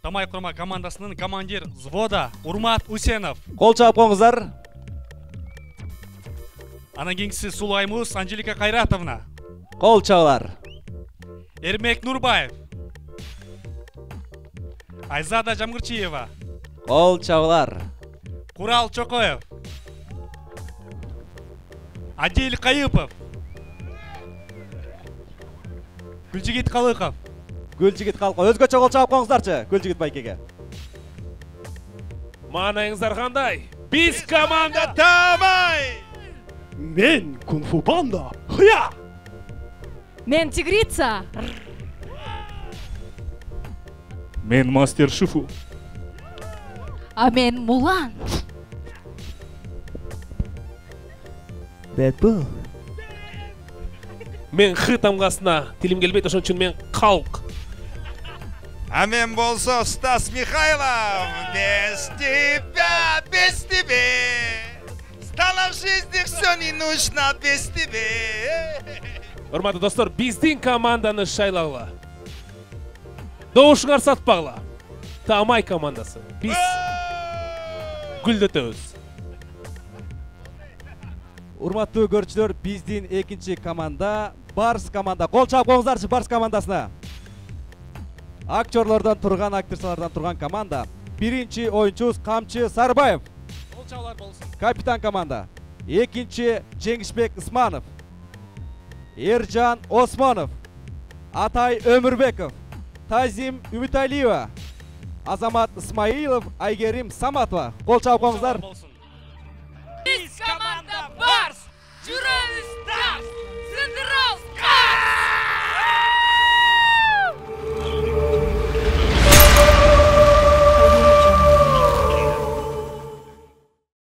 Тамай құрма командасының командир взвода Урмат Усенов. Қол чап қоңыздар. Анан кийинкиси Сулаймус Анжелика Кайратовна. Қол чабалар. Эрмек Нурбаев. Айзада Жамгырчиева. Қол чабалар. Курал Чокоев. Адил Кайыпов. Гүлжигит Калыков. Гүлжигит Калыков. Өзгөчө қол чабып қоңыздарчы. Гүлжигит байкеге. Маңайыңыздар қандай? Біз команда Тамай! Мен Кунг-фу Панда. Хыя! Мен Тигрица. Мен Мастер Шифу. А мен Мулан. Бэтбул. Мен Х тамғасына тілім келбейді, ошон үчүн мен Қалқ. А мен болсо Стас Михайлов. Без тебя, без тебя. Стало в жизни все не нужно без тебя. Урматтуу достор, биздин команданы шайлагыла. Добушуңар сатпагыла. Тамай командасы. Биз гүлдөтөбүз. Урматтуу көрүүчүлөр, биздин экинчи команда Барс команда. Кол чап коңуздарчы Барс командасына. Актерлордон турган, актрисалардан турган команда. Биринчи оюнчубуз Камчы Сарбаев. Кол чабалар болсун. Капитан команда. Экинчи Жеңишбек Исманов. Эржан Осмонов. Атай Өмүрбеков. Тазим Үмүталиева. Азамат Исмаилов, Айгерим Саматова. Кол чабып коңуздар. Биз команда Барс. Жүрөбүз